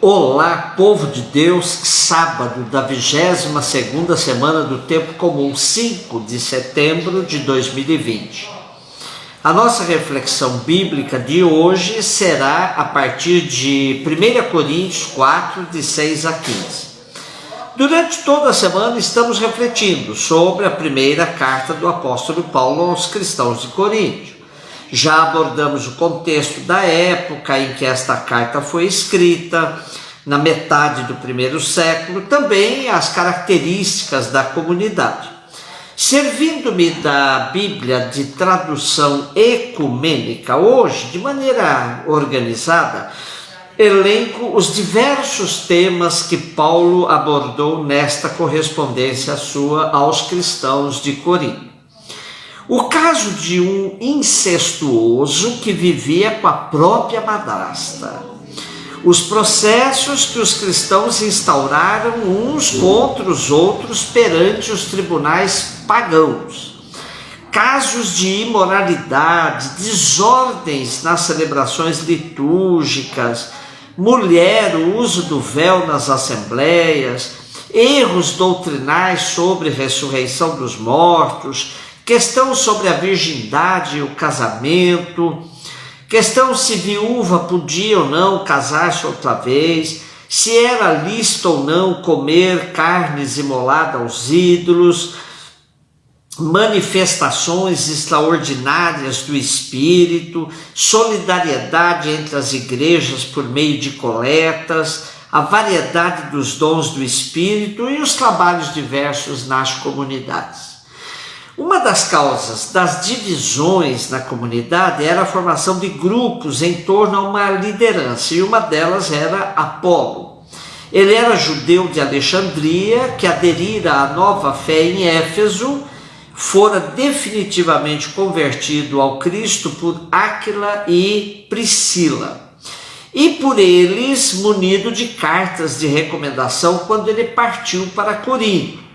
Olá, povo de Deus, sábado da 22ª semana do Tempo Comum, 5 de setembro de 2020. A nossa reflexão bíblica de hoje será a partir de 1 Coríntios 4, de 6 a 15. Durante toda a semana estamos refletindo sobre a primeira carta do apóstolo Paulo aos cristãos de Corinto. Já abordamos o contexto da época em que esta carta foi escrita, na metade do primeiro século, também as características da comunidade. Servindo-me da Bíblia de tradução ecumênica, hoje, de maneira organizada, elenco os diversos temas que Paulo abordou nesta correspondência sua aos cristãos de Corinto. O caso de um incestuoso que vivia com a própria madrasta. Os processos que os cristãos instauraram uns contra os outros perante os tribunais pagãos. Casos de imoralidade, desordens nas celebrações litúrgicas, mulher, o uso do véu nas assembleias, erros doutrinais sobre ressurreição dos mortos, questão sobre a virgindade e o casamento, questão se viúva podia ou não casar-se outra vez, se era lícito ou não comer carnes imoladas aos ídolos, manifestações extraordinárias do Espírito, solidariedade entre as igrejas por meio de coletas, a variedade dos dons do Espírito e os trabalhos diversos nas comunidades. Uma das causas das divisões na comunidade era a formação de grupos em torno a uma liderança, e uma delas era Apolo. Ele era judeu de Alexandria, que aderira à nova fé em Éfeso, fora definitivamente convertido ao Cristo por Áquila e Priscila, e por eles munido de cartas de recomendação quando ele partiu para Corinto.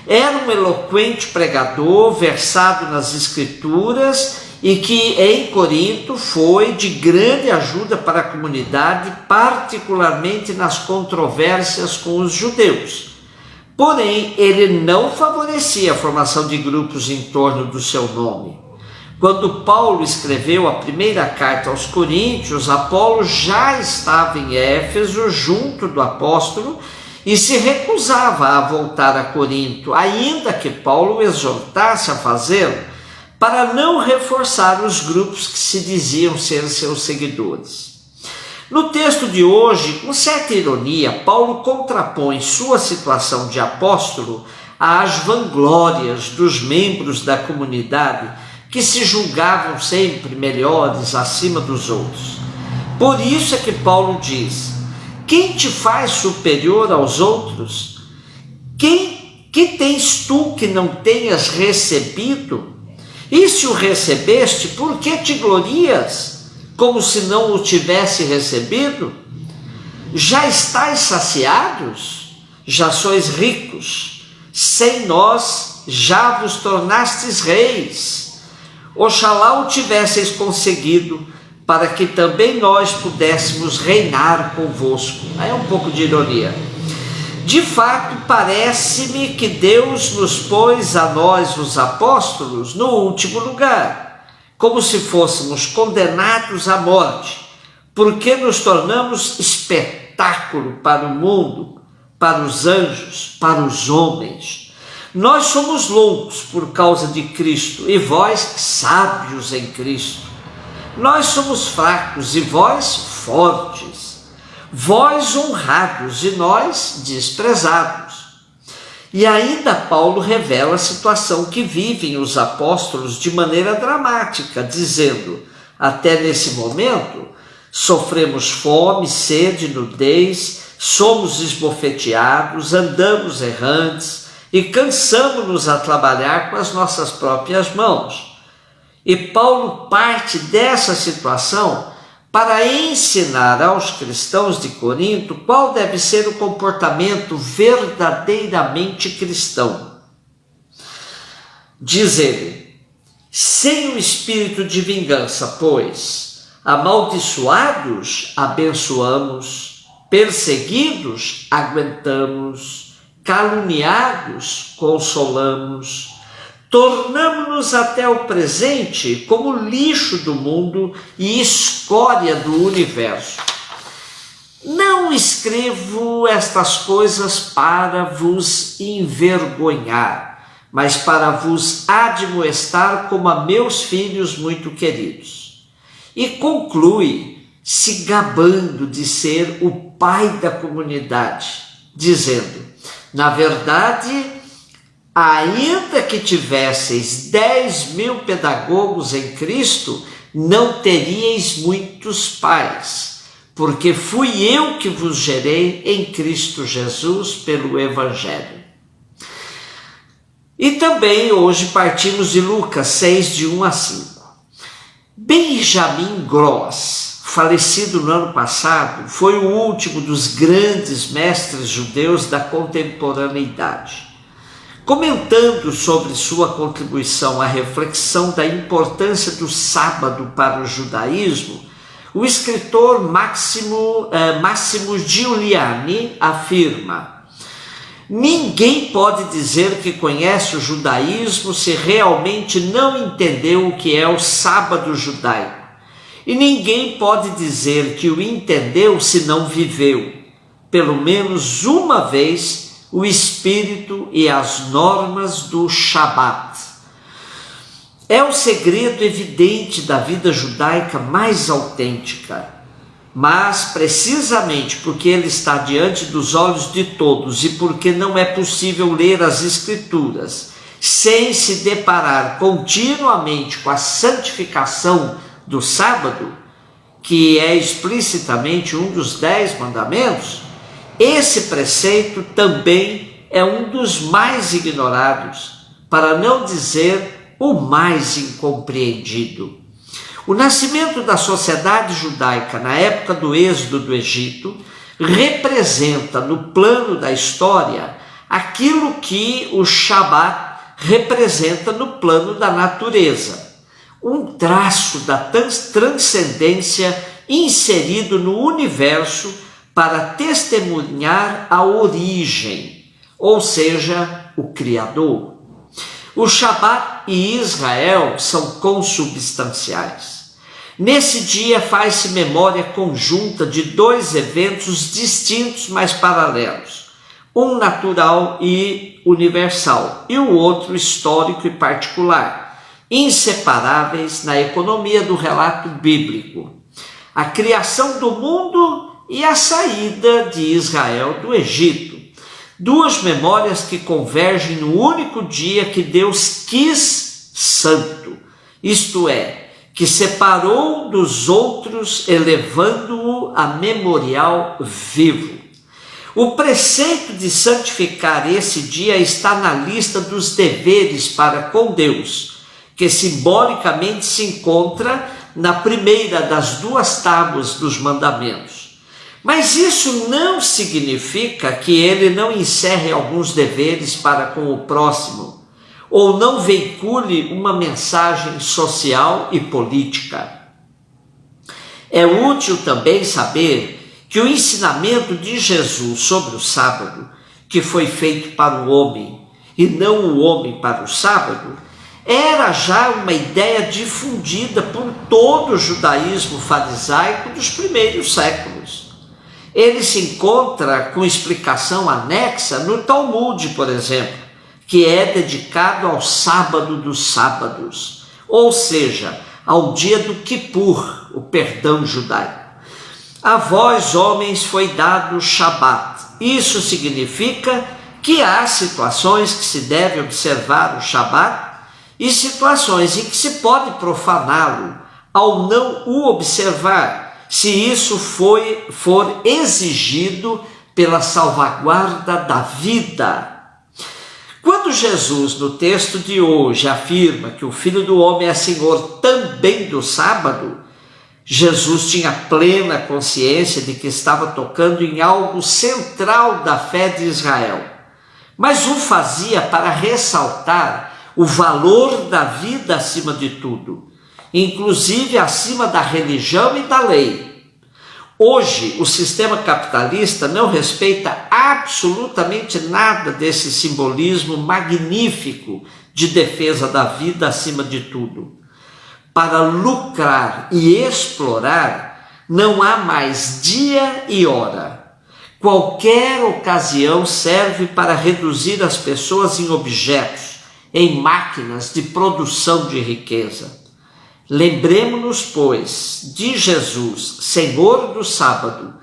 Era um eloquente pregador, versado nas Escrituras, e que em Corinto foi de grande ajuda para a comunidade, particularmente nas controvérsias com os judeus. Porém, ele não favorecia a formação de grupos em torno do seu nome. Quando Paulo escreveu a primeira carta aos Coríntios, Apolo já estava em Éfeso, junto do apóstolo, e se recusava a voltar a Corinto, ainda que Paulo exortasse a fazê-lo, para não reforçar os grupos que se diziam ser seus seguidores. No texto de hoje, com certa ironia, Paulo contrapõe sua situação de apóstolo às vanglórias dos membros da comunidade que se julgavam sempre melhores acima dos outros. Por isso é que Paulo diz: quem te faz superior aos outros? Que tens tu que não tenhas recebido? E se o recebeste, por que te glorias, como se não o tivesse recebido? Já estáis saciados? Já sois ricos? Sem nós já vos tornastes reis. Oxalá o tivesseis conseguido, para que também nós pudéssemos reinar convosco. Aí é um pouco de ironia. De fato, parece-me que Deus nos pôs a nós, os apóstolos, no último lugar, como se fôssemos condenados à morte, porque nos tornamos espetáculo para o mundo, para os anjos, para os homens. Nós somos loucos por causa de Cristo, e vós sábios em Cristo. Nós somos fracos e vós fortes, vós honrados e nós desprezados. E ainda Paulo revela a situação que vivem os apóstolos de maneira dramática, dizendo: até nesse momento sofremos fome, sede, nudez, somos esbofeteados, andamos errantes e cansamos-nos a trabalhar com as nossas próprias mãos. E Paulo parte dessa situação para ensinar aos cristãos de Corinto qual deve ser o comportamento verdadeiramente cristão. Diz ele: sem o espírito de vingança, pois, amaldiçoados, abençoamos, perseguidos, aguentamos, caluniados, consolamos, tornamo-nos até o presente como lixo do mundo e escória do universo. Não escrevo estas coisas para vos envergonhar, mas para vos admoestar como a meus filhos muito queridos. E conclui, se gabando de ser o pai da comunidade, dizendo, na verdade, ainda que tivesseis 10.000 pedagogos em Cristo, não teríeis muitos pais, porque fui eu que vos gerei em Cristo Jesus pelo Evangelho. E também hoje partimos de Lucas 6, de 1 a 5. Benjamin Gross, falecido no ano passado, foi o último dos grandes mestres judeus da contemporaneidade. Comentando sobre sua contribuição à reflexão da importância do sábado para o judaísmo, o escritor Massimo Giuliani afirma: ninguém pode dizer que conhece o judaísmo se realmente não entendeu o que é o sábado judaico. E ninguém pode dizer que o entendeu se não viveu, pelo menos uma vez, o espírito e as normas do Shabat. É o segredo evidente da vida judaica mais autêntica, mas precisamente porque ele está diante dos olhos de todos e porque não é possível ler as Escrituras sem se deparar continuamente com a santificação do sábado, que é explicitamente um dos 10 mandamentos, esse preceito também é um dos mais ignorados, para não dizer o mais incompreendido. O nascimento da sociedade judaica na época do êxodo do Egito representa no plano da história aquilo que o Shabat representa no plano da natureza, um traço da transcendência inserido no universo para testemunhar a origem, ou seja, o Criador. O Shabat e Israel são consubstanciais. Nesse dia faz-se memória conjunta de 2 eventos distintos, mas paralelos. Um natural e universal, e o outro histórico e particular, inseparáveis na economia do relato bíblico. A criação do mundo e a saída de Israel do Egito. 2 memórias que convergem no único dia que Deus quis santo, isto é, que separou dos outros, elevando-o a memorial vivo. O preceito de santificar esse dia está na lista dos deveres para com Deus, que simbolicamente se encontra na primeira das 2 tábuas dos mandamentos. Mas isso não significa que ele não encerre alguns deveres para com o próximo, ou não veicule uma mensagem social e política. É útil também saber que o ensinamento de Jesus sobre o sábado, que foi feito para o homem e não o homem para o sábado, era já uma ideia difundida por todo o judaísmo farisaico dos primeiros séculos. Ele se encontra com explicação anexa no Talmud, por exemplo, que é dedicado ao sábado dos sábados, ou seja, ao dia do Kippur, o perdão judaico. A vós, homens, foi dado o Shabat. Isso significa que há situações que se deve observar o Shabat e situações em que se pode profaná-lo ao não o observar, se isso for exigido pela salvaguarda da vida. Quando Jesus, no texto de hoje, afirma que o Filho do Homem é Senhor também do sábado, Jesus tinha plena consciência de que estava tocando em algo central da fé de Israel, mas o fazia para ressaltar o valor da vida acima de tudo, inclusive acima da religião e da lei. Hoje, o sistema capitalista não respeita absolutamente nada desse simbolismo magnífico de defesa da vida acima de tudo. Para lucrar e explorar, não há mais dia e hora. Qualquer ocasião serve para reduzir as pessoas em objetos, em máquinas de produção de riqueza. Lembremos-nos, pois, de Jesus, Senhor do sábado,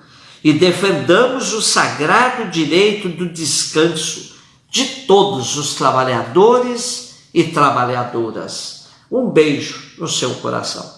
e defendamos o sagrado direito do descanso de todos os trabalhadores e trabalhadoras. Um beijo no seu coração.